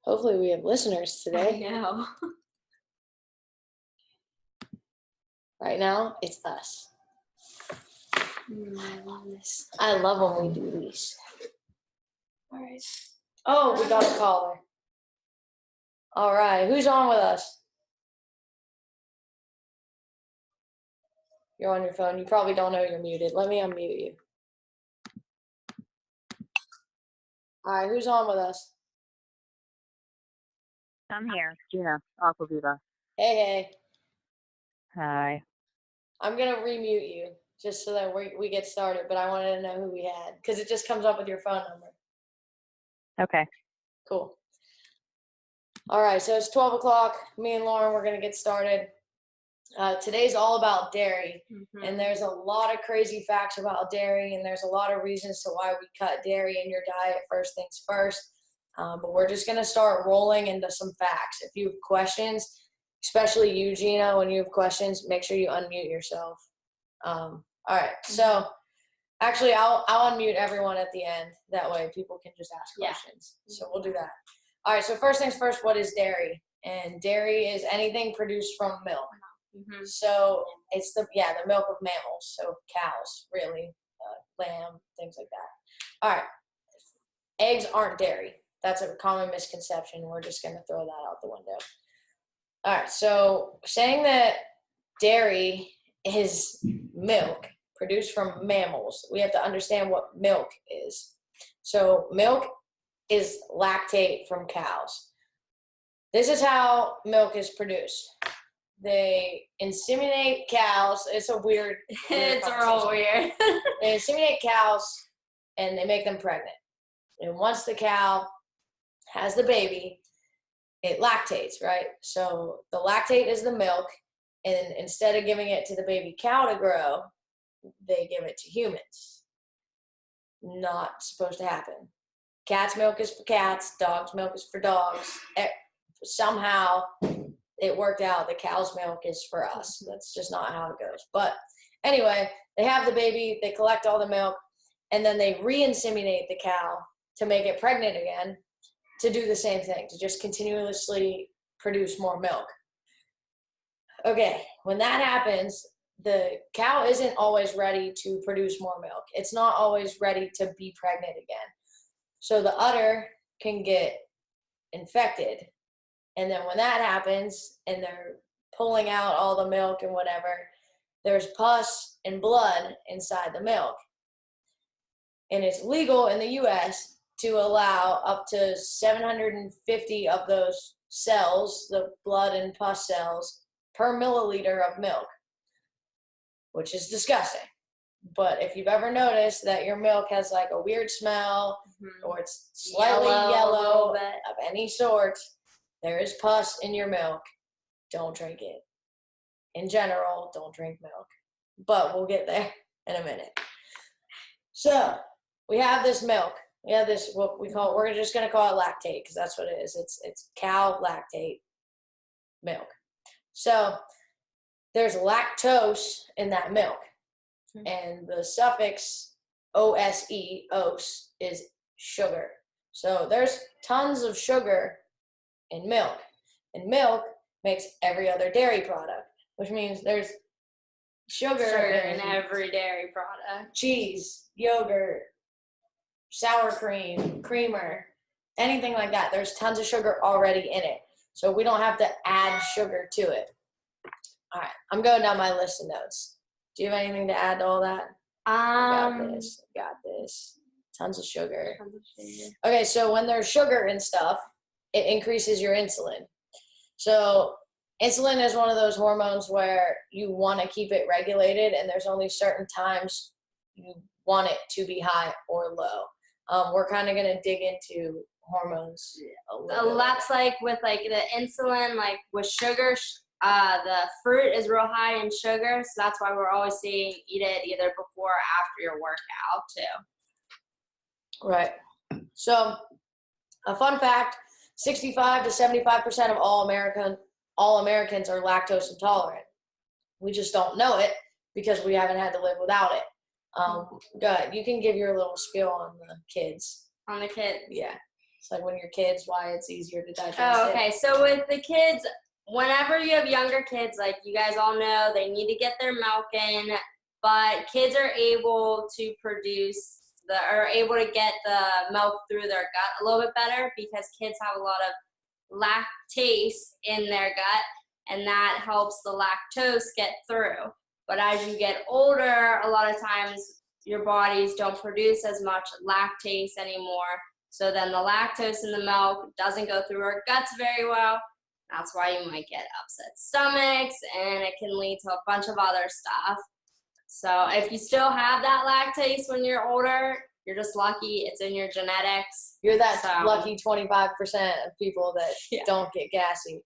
Hopefully we have listeners I today. know. Right now, it's us. I love this. I love when we do these. All right. Oh, we got a caller. All right. Who's on with us? You're on your phone. You probably don't know you're muted. Let me unmute you. All right. Who's on with us? I'm here, Gina, Aquaviva. Hey. Hi. I'm going to remute you just so that we get started, but I wanted to know who we had because it just comes up with your phone number. Okay. Cool. All right. So it's 12 o'clock. Me and Lauren, we're going to get started. Today's all about dairy, and there's a lot of crazy facts about dairy, and there's a lot of reasons to why we cut dairy in your diet first things first. But we're just going to start rolling into some facts. If you have questions, especially you, Gina, when you have questions, make sure you unmute yourself. All right. So actually, I'll unmute everyone at the end. That way people can just ask questions. So we'll do that. All right. So first things first, what is dairy? And dairy is anything produced from milk. So it's the milk of mammals, so cows, really, lamb, things like that. All right. Eggs aren't dairy. That's a common misconception. We're just going to throw that out the window. All right. So saying that dairy is milk produced from mammals, we have to understand what milk is. So milk is lactate from cows. This is how milk is produced. They inseminate cows. It's a weird It's real weird. They inseminate cows and they make them pregnant. And once the cow has the baby, it lactates, right? So the lactate is the milk, and instead of giving it to the baby cow to grow, they give it to humans. Not supposed to happen. Cat's milk is for cats, dog's milk is for dogs. Somehow it worked out the cow's milk is for us. That's just not how it goes. But anyway, they have the baby, they collect all the milk, and then they re-inseminate the cow to make it pregnant again to do the same thing, to just continuously produce more milk. Okay, when that happens, the cow isn't always ready to produce more milk. It's not always ready to be pregnant again. So the udder can get infected. And then when that happens and they're pulling out all the milk and whatever, there's pus and blood inside the milk. And it's legal in the U.S. to allow up to 750 of those cells, the blood and pus cells, per milliliter of milk, which is disgusting. But if you've ever noticed that your milk has like a weird smell or it's slightly yellow of any sort, there is pus in your milk. Don't drink it. In general, don't drink milk. But we'll get there in a minute. So we have this milk. We have this, what we call, we're just going to call it lactate because that's what it is. It's cow lactate milk. So there's lactose in that milk. And the suffix OSE, ose, is sugar. So there's tons of sugar in milk. And milk makes every other dairy product, which means there's sugar in every dairy product. Cheese, yogurt, sour cream, creamer, anything like that. There's tons of sugar already in it. So we don't have to add sugar to it. All right, I'm going down my list of notes. Do you have anything to add to all that? Got this. Tons of sugar. Okay, so when there's sugar and stuff, it increases your insulin. So insulin is one of those hormones where you want to keep it regulated, and there's only certain times you want it to be high or low. We're kind of going to dig into hormones a little bit. That's like with like the insulin, like with sugar, the fruit is real high in sugar, so that's why we're always saying eat it either before or after your workout too. Right. So a fun fact, 65 to 75% of all Americans are lactose intolerant. We just don't know it because we haven't had to live without it. Go ahead. You can give your little spiel on the kids. On the kids? Yeah. It's like when your kids, why it's easier to digest Oh, it. okay. So with the kids, whenever you have younger kids, like you guys all know, they need to get their milk in, but kids are able to able to get the milk through their gut a little bit better because kids have a lot of lactase in their gut, and that helps the lactose get through. But as you get older, a lot of times your bodies don't produce as much lactase anymore. So then the lactose in the milk doesn't go through our guts very well. That's why you might get upset stomachs, and it can lead to a bunch of other stuff. So if you still have that lactase when you're older, you're just lucky. It's in your genetics. You're that So- lucky 25% of people that don't get gassy.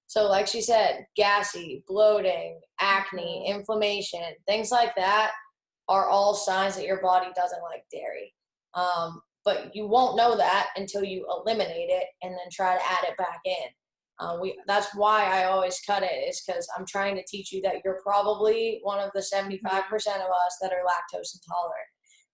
So like she said, gassy, bloating, acne, inflammation, things like that are all signs that your body doesn't like dairy. But you won't know that until you eliminate it and then try to add it back in. That's why I always cut it, is because I'm trying to teach you that you're probably one of the 75% of us that are lactose intolerant.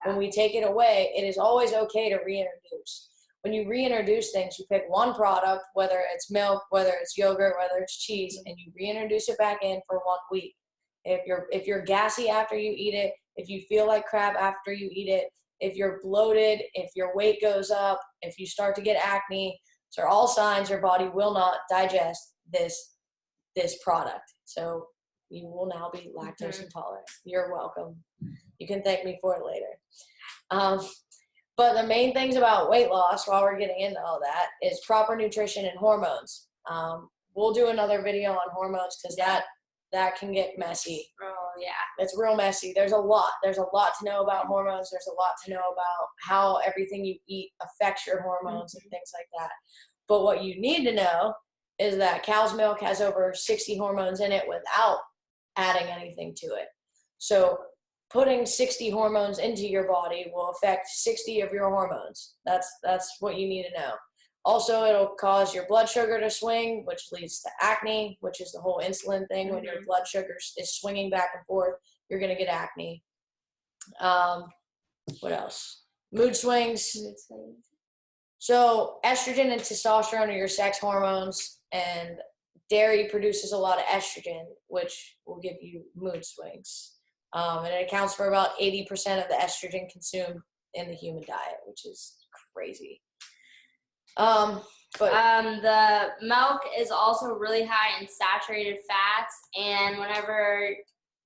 When we take it away, it is always okay to reintroduce. When you reintroduce things, you pick one product, whether it's milk, whether it's yogurt, whether it's cheese, and you reintroduce it back in for 1 week. If you're gassy after you eat it, if you feel like crap after you eat it, if you're bloated, if your weight goes up, if you start to get acne, these are all signs your body will not digest this product. So you will now be lactose intolerant. You're welcome. You can thank me for it later. But the main things about weight loss, while we're getting into all that, is proper nutrition and hormones. We'll do another video on hormones because that can get messy. Oh, yeah. It's real messy. There's a lot to know about hormones. There's a lot to know about how everything you eat affects your hormones and things like that. But what you need to know is that cow's milk has over 60 hormones in it without adding anything to it. So putting 60 hormones into your body will affect 60 of your hormones. That's what you need to know. Also, it'll cause your blood sugar to swing, which leads to acne, which is the whole insulin thing. When your blood sugar is swinging back and forth, you're going to get acne. What else? Mood swings. So estrogen and testosterone are your sex hormones, and dairy produces a lot of estrogen, which will give you mood swings. And it accounts for about 80% of the estrogen consumed in the human diet, which is crazy. But the milk is also really high in saturated fats, and whenever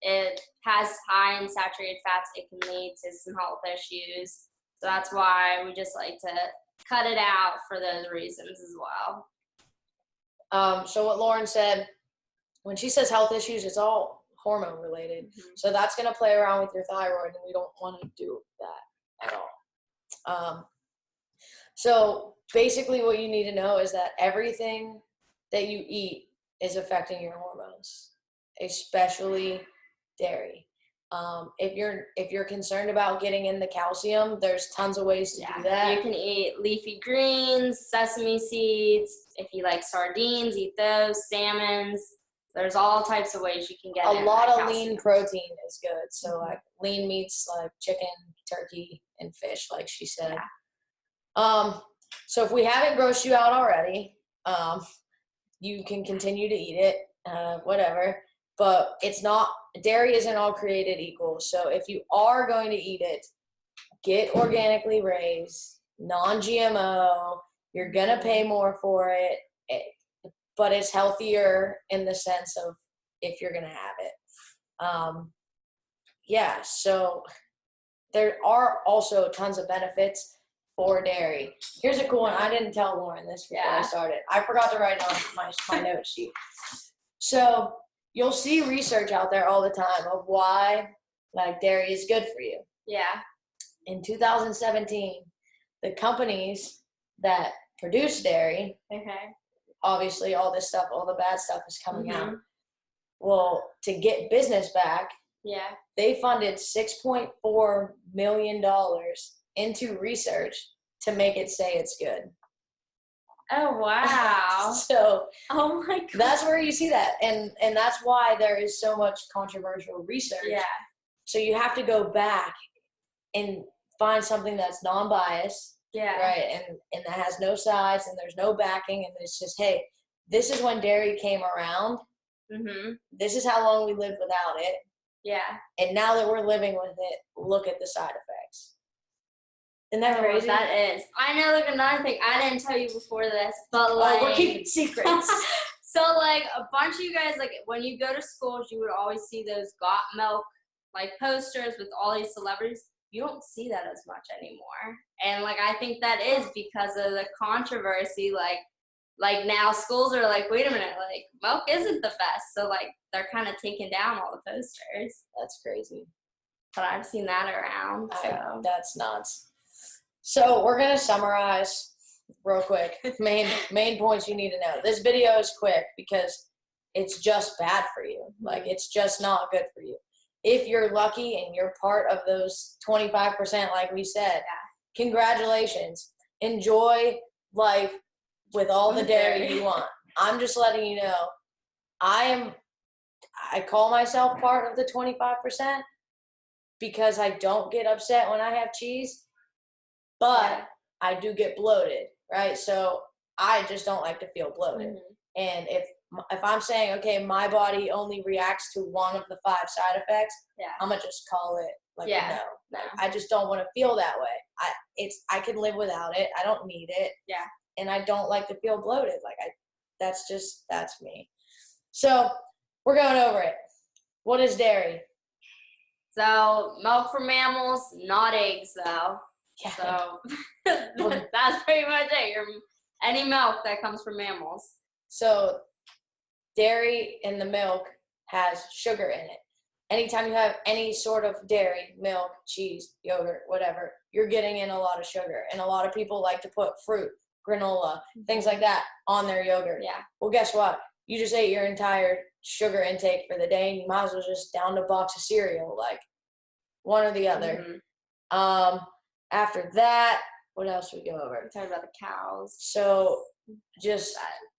it has high in saturated fats, it can lead to some health issues. So that's why we just like to cut it out for those reasons as well. So what Lauren said, when she says health issues, it's all hormone related. So that's going to play around with your thyroid, and we don't want to do that at all. So basically what you need to know is that everything that you eat is affecting your hormones, especially dairy. If you're concerned about getting in the calcium, there's tons of ways to do that. You can eat leafy greens, sesame seeds. If you like sardines, eat those. Salmons. There's all types of ways you can get A lot of calcium. lean protein is good. So like lean meats like chicken, turkey, and fish, like she said. So if we haven't grossed you out already, you can continue to eat it, whatever. But dairy isn't all created equal. So if you are going to eat it, get organically raised, non-GMO. You're going to pay more for it, but it's healthier in the sense of if you're going to have it. So there are also tons of benefits for dairy. Here's a cool one. I didn't tell Lauren this before I started. I forgot to write it on my note sheet. So you'll see research out there all the time of why dairy is good for you. Yeah. In 2017, the companies that produce dairy, obviously all this stuff, all the bad stuff is coming out. Well, to get business back, they funded $6.4 million into research to make it say it's good. Oh, wow. So oh my God. that's where you see that. And that's why there is so much controversial research. Yeah. So you have to go back and find something that's non-biased, Yeah. right? And that has no sides and there's no backing, and it's just, hey, this is when dairy came around. Mhm. This is how long we lived without it, Yeah. and now that we're living with it, look at the side effects. Isn't that I don't know what crazy? that is. I know, like, another thing I didn't tell you before this, but Oh, we're like, keeping secrets. so like a bunch of you guys, like when you go to schools, you would always see those got milk like posters with all these celebrities. You don't see that as much anymore, and like I think that is because of the controversy. Like now schools are like, wait a minute, like milk isn't the best, so like they're kind of taking down all the posters. That's crazy. But I've seen that around. So That's nuts. So we're gonna summarize real quick. Main points you need to know. This video is quick because it's just bad for you. Like, it's just not good for you. If you're lucky and you're part of those 25%, like we said, congratulations. Enjoy life with all the dairy you want. I'm just letting you know, I call myself part of the 25% because I don't get upset when I have cheese, but Yeah. I do get bloated, right? So I just don't like to feel bloated. Mhm. And if I'm saying, okay, my body only reacts to one of the 5 side effects, Yeah. I'm gonna just call it like a Yeah. no. No. I just don't want to feel that way. I can live without it. I don't need it. Yeah. And I don't like to feel bloated. That's me. So we're going over it. What is dairy? So milk for mammals, not eggs though. Yeah. So that's pretty much it. Any milk that comes from mammals. So dairy in the milk has sugar in it. Anytime you have any sort of dairy, milk, cheese, yogurt, whatever, you're getting in a lot of sugar. And a lot of people like to put fruit, granola, things like that on their yogurt. Yeah. Well, guess what? You just ate your entire sugar intake for the day, and you might as well just down a box of cereal, like one or the other. Mhm. After that, what else we go over? We talked about the cows. So just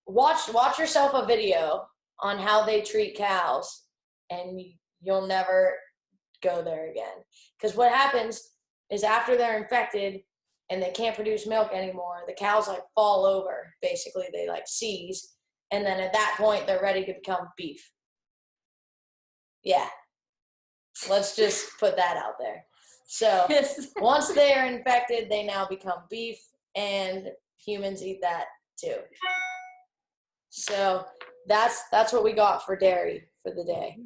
watch yourself a video on how they treat cows, and you'll never go there again. Because what happens is after they're infected and they can't produce milk anymore, the cows like fall over. Basically, they like seize, and then at that point they're ready to become beef. Yeah, let's just put that out there. So once they are infected, they now become beef, and humans eat that too. So that's what we got for dairy for the day.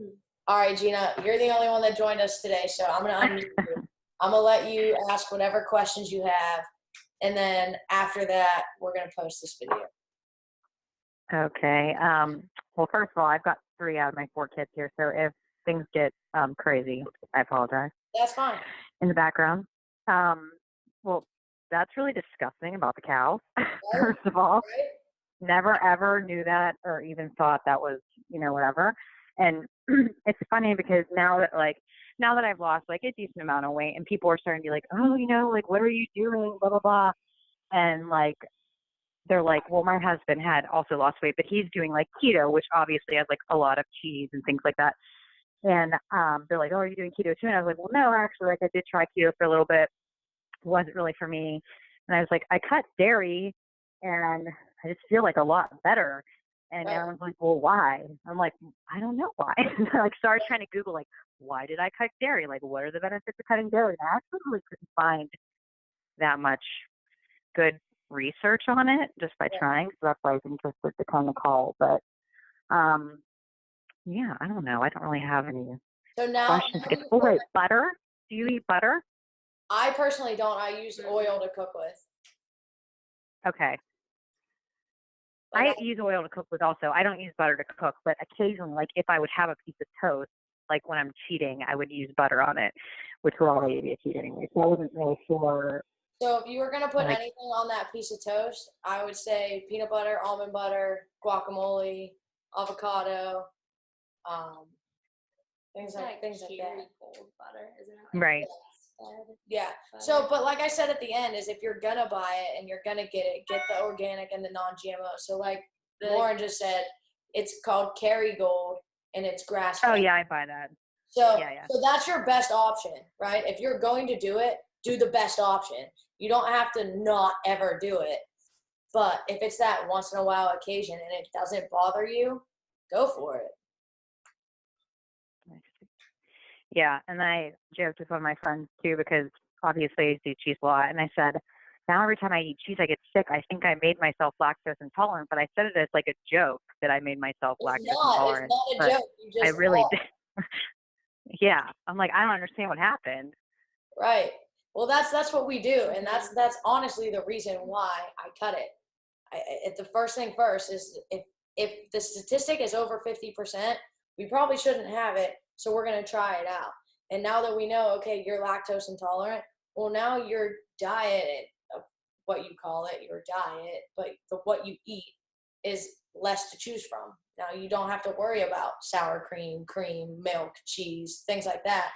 All right, Gina, you're the only one that joined us today, so I'm gonna unmute you. I'm gonna let you ask whatever questions you have, and then after that, we're gonna post this video. Okay. Well, first of all, I've got 3 out of my 4 kids here, so if things get crazy, I apologize. That's fine. In the background. Well, that's really disgusting about the cows. First of all, Right? never ever knew that or even thought that was, whatever. And it's funny because now that I've lost like a decent amount of weight and people are starting to be like, oh, like, what are you doing? Blah, blah, blah. And like, they're like, well, my husband had also lost weight, but he's doing like keto, which obviously has like a lot of cheese and things like that. And they're like, oh, are you doing keto too? And I was like, well, no, actually, like I did try keto for a little bit. It wasn't really for me. And I was like, I cut dairy and I just feel like a lot better. And Right. everyone's like, well, why? I'm like, I don't know why. And I like started trying to Google, like, why did I cut dairy? Like, what are the benefits of cutting dairy? And I actually really couldn't find that much good research on it just by trying. So that's why I was interested to kind of call. But yeah, I don't know. I don't really have any So now, questions. Oh, wait, butter? Do you eat butter? I personally don't. I use oil to cook with. Okay. Like, I use oil to cook with also. I don't use butter to cook, but occasionally, like if I would have a piece of toast, like when I'm cheating, I would use butter on it, which we're already a cheat anyway. So I wasn't really sure. So if you were gonna put Like- anything on that piece of toast, I would say peanut butter, almond butter, guacamole, avocado, things like that. Cherry gold butter, isn't it? Right. Yeah. So, but like I said at the end, is if you're gonna buy it and you're gonna get the organic and the non-GMO. So like Lauren just said, it's called Kerrygold and it's grass fed. Oh yeah, I buy that. So, Yeah. so that's your best option, right? If you're going to do it, do the best option. You don't have to not ever do it. But if it's that once in a while occasion and it doesn't bother you, go for it. Yeah, and I joked with one of my friends too because obviously I do cheese a lot, and I said, now every time I eat cheese I get sick. I think I made myself lactose intolerant, but I said it as like a joke that I made myself It's lactose not. intolerant. It's not But a joke. You I just really are. did. Yeah, I'm like, I don't understand what happened. Right. Well, that's what we do, and that's honestly the reason why I cut it. The first thing first is if the statistic is over 50%, we probably shouldn't have it. So we're gonna try it out. And now that we know, okay, you're lactose intolerant, well, now your diet, what you call it, your diet, but what you eat is less to choose from. Now you don't have to worry about sour cream, milk, cheese, things like that.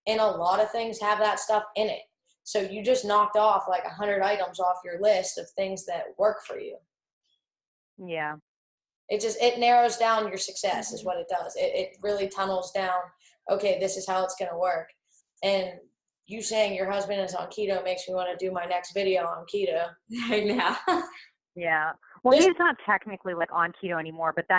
And a lot of things have that stuff in it. So you just knocked off like 100 items off your list of things that work for you. Yeah. It narrows down your success is what it does. It really tunnels down, okay, this is how it's going to work. And you saying your husband is on keto makes me want to do my next video on keto. I know. Yeah. Well, Just- he's not technically like on keto anymore, but that